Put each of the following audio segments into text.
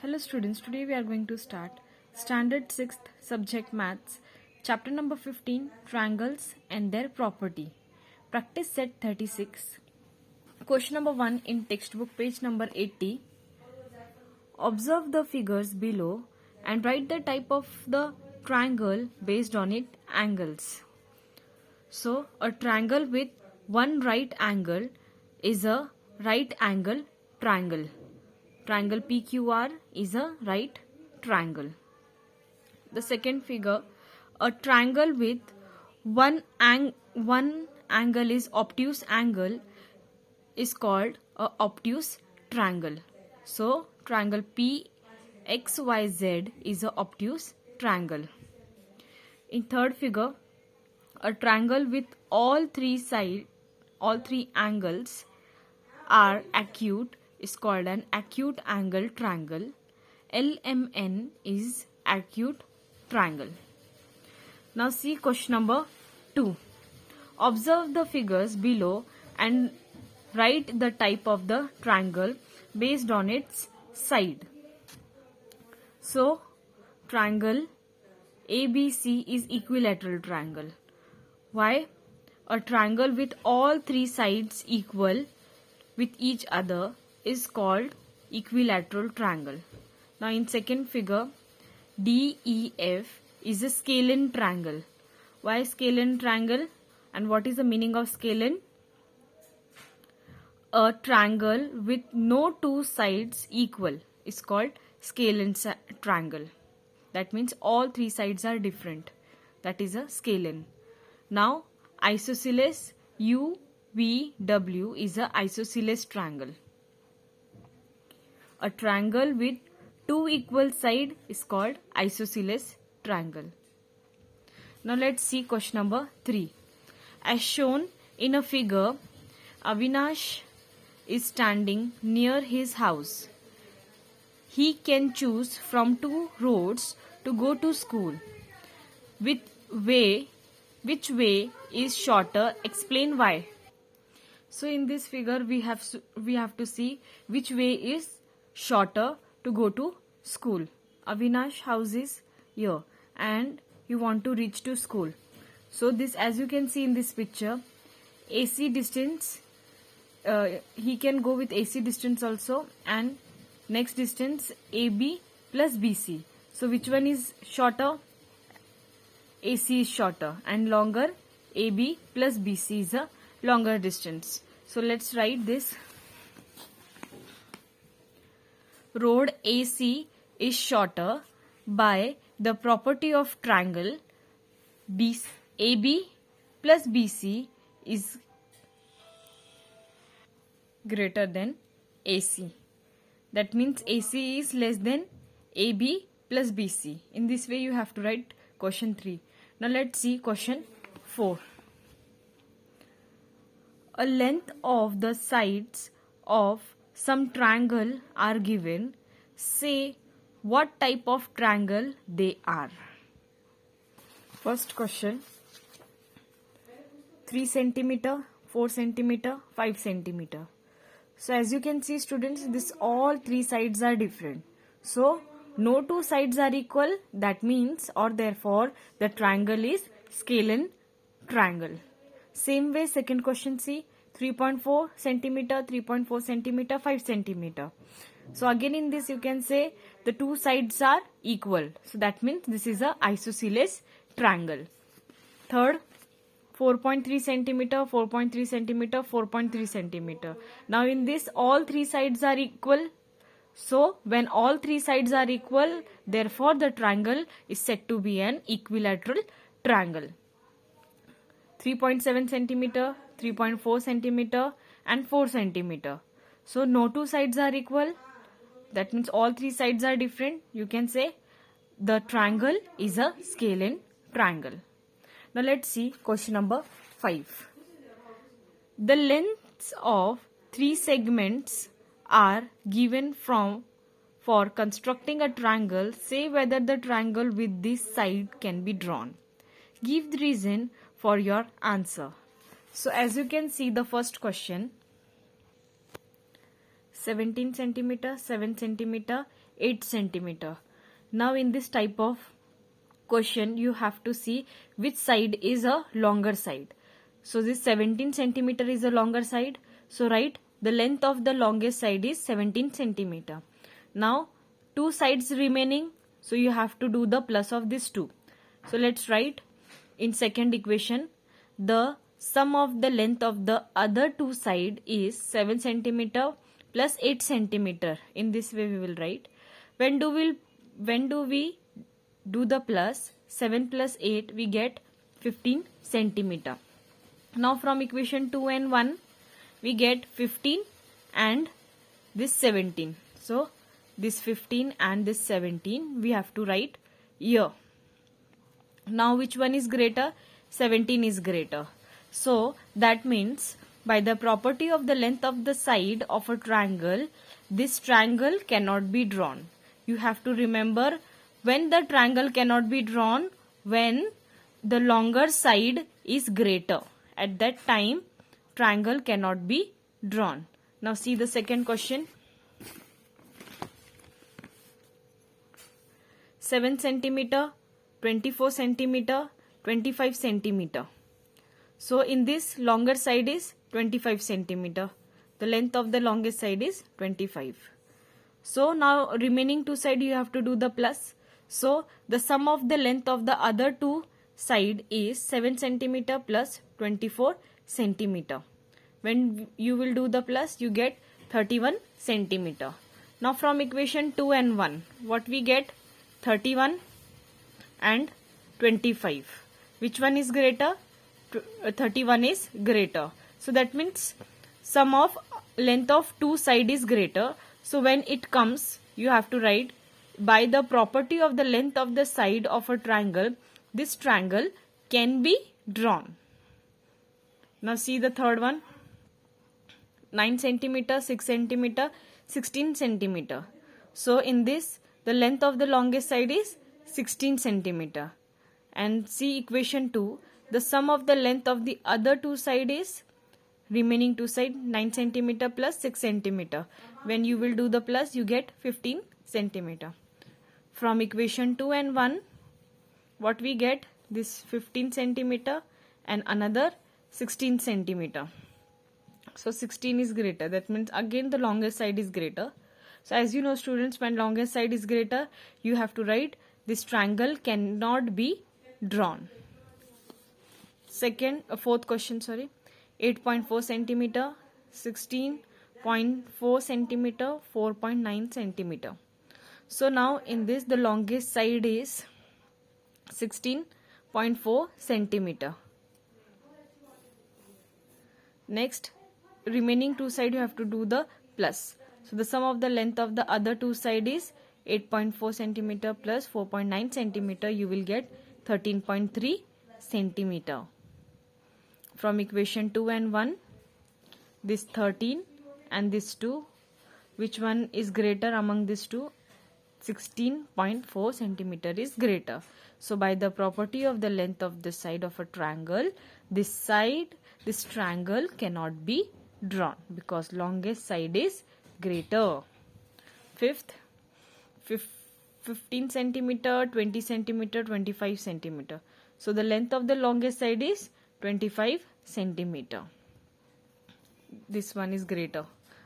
Hello students, today we are going to start Standard 6th Subject Maths, Chapter number 15, Triangles and their Property. Practice set 36. Question number 1 in textbook, page number 80. Observe the figures below and write the type of the triangle based on its angles. So, a triangle with one right angle is a right angle triangle. Triangle PQR is a right triangle. The second figure, a triangle with one angle is obtuse angle is called a obtuse triangle. So, triangle PXYZ is a obtuse triangle. In third figure, a triangle with all three angles are acute is called an acute angle triangle. LMN is acute triangle. Now see question number 2. Observe the figures below and write the type of the triangle based on its side. So triangle ABC is equilateral triangle. Why? A triangle with all three sides equal with each other is called equilateral triangle. Now in second figure, DEF is a scalene triangle. Why scalene triangle and what is the meaning of scalene? A triangle with no two sides equal is called scalene triangle. That means all three sides are different. That is a scalene. Now isosceles UVW is a isosceles triangle. A triangle with two equal sides is called isosceles triangle. Now let's see question number 3. As shown in a figure, Avinash is standing near his house. He can choose from two roads to go to school. Which way is shorter? Explain why. So in this figure we have to see which way is shorter to go to school. Avinash house is here and you want to reach to school. So this, as you can see in this picture, AC distance, he can go with AC distance also, and next distance AB plus BC. So which one is shorter? AC is shorter and longer. AB plus BC is a longer distance. So let's write this. Road AC is shorter by the property of triangle AB plus BC is greater than AC. That means AC is less than AB plus BC. In this way you have to write question 3. Now let's see question 4. A length of the sides of some triangle are given. Say what type of triangle they are. First question, 3 centimeter, 4 centimeter, 5 centimeter. So as you can see students, this all three sides are different. So no two sides are equal. That means or therefore the triangle is scalene triangle. Same way second question, see 3.4 centimeter, 3.4 centimeter, 5 centimeter. So again in this you can say the two sides are equal. So that means this is a isosceles triangle. Third, 4.3 centimeter, 4.3 centimeter, 4.3 centimeter. Now in this all three sides are equal. So when all three sides are equal, therefore the triangle is said to be an equilateral triangle. 3.7 centimeter, 3.4 centimeter and 4 centimeter. So no two sides are equal. That means all three sides are different. You can say the triangle is a scalene triangle. Now let's see question number 5. The lengths of 3 segments are given for constructing a triangle. Say whether the triangle with this side can be drawn. Give the reason for your answer. So as you can see the first question, 17 centimeter, 7 centimeter, 8 centimeter. Now in this type of question you have to see which side is a longer side. So this 17 centimeter is a longer side. So write the length of the longest side is 17 centimeter. Now two sides remaining, so you have to do the plus of these two. So let's write in second equation the sum of the length of the other two side is 7 centimeter plus 8 centimeter. In this way we will write. When do we do the plus? 7 plus 8 we get 15 centimeter. Now from equation 2 and 1 we get 15 and this 17. So this 15 and this 17 we have to write here. Now which one is greater? 17 is greater. So that means by the property of the length of the side of a triangle, this triangle cannot be drawn. You have to remember when the triangle cannot be drawn, when the longer side is greater. At that time triangle cannot be drawn. Now see the second question. 7 centimeter, 24 centimeter, 25 centimeter. So in this longer side is 25 centimeter. The length of the longest side is 25. So now remaining two side you have to do the plus. So the sum of the length of the other two side is 7 centimeter plus 24 centimeter. When you will do the plus you get 31 centimeter. Now from equation 2 and 1 what we get? 31 and 25. Which one is greater? 31 is greater. So that means sum of length of two side is greater. So when it comes you have to write by the property of the length of the side of a triangle, this triangle can be drawn. Now see the third one. 9 centimeter, 6 centimeter, 16 centimeter. So in this the length of the longest side is 16 centimeter. And see equation 2. The sum of the length of the other two side is remaining two side 9 centimeter plus 6 centimeter. When you will do the plus you get 15 centimeter. From equation 2 and 1 what we get? This 15 centimeter and another 16 centimeter. So 16 is greater. That means again the longest side is greater. So as you know students, when longest side is greater you have to write this triangle cannot be drawn. Fourth question, 8.4 centimeter, 16.4 centimeter, 4.9 centimeter. So now in this the longest side is 16.4 centimeter. Next remaining two side you have to do the plus. So the sum of the length of the other two side is 8.4 centimeter plus 4.9 centimeter. You will get 13.3 centimeter. From equation 2 and 1, this 13 and this 2, which one is greater among these two? 16.4 centimeter is greater. So by the property of the length of the side of a triangle, this triangle cannot be drawn because longest side is greater. Fifth, 15 centimeter, 20 centimeter, 25 centimeter. So the length of the longest side is 25 centimeter. This one is greater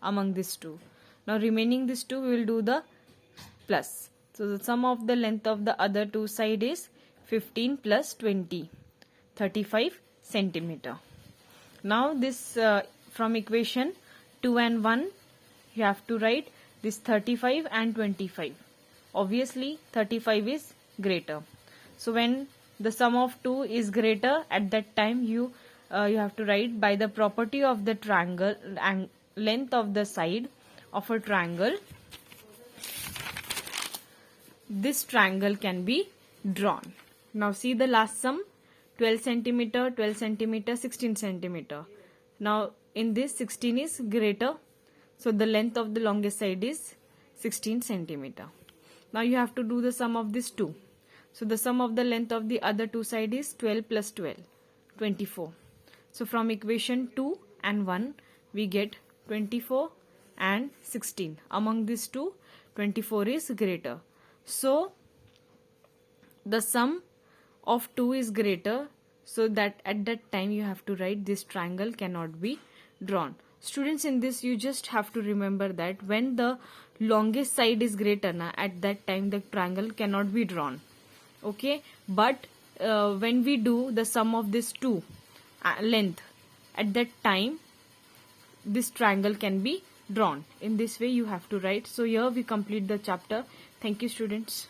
among these two. Now remaining these two we will do the plus. So the sum of the length of the other two side is 15 plus 20, 35 centimeter. Now this from equation 2 and 1 you have to write this 35 and 25. Obviously 35 is greater. So when the sum of 2 is greater, at that time you have to write by the property of the triangle and length of the side of a triangle, this triangle can be drawn. Now see the last sum, 12 centimeter, 12 centimeter, 16 centimeter. Now in this 16 is greater, so the length of the longest side is 16 centimeter. Now you have to do the sum of these two. So the sum of the length of the other two side is 12 plus 12, 24. So from equation 2 and 1 we get 24 and 16. Among these two, 24 is greater. So the sum of 2 is greater, so that at that time you have to write this triangle cannot be drawn. Students, in this you just have to remember that when the longest side is greater, at that time the triangle cannot be drawn. Okay, but when we do the sum of this two length, at that time this triangle can be drawn. In this way you have to write. So here we complete the chapter. Thank you, students.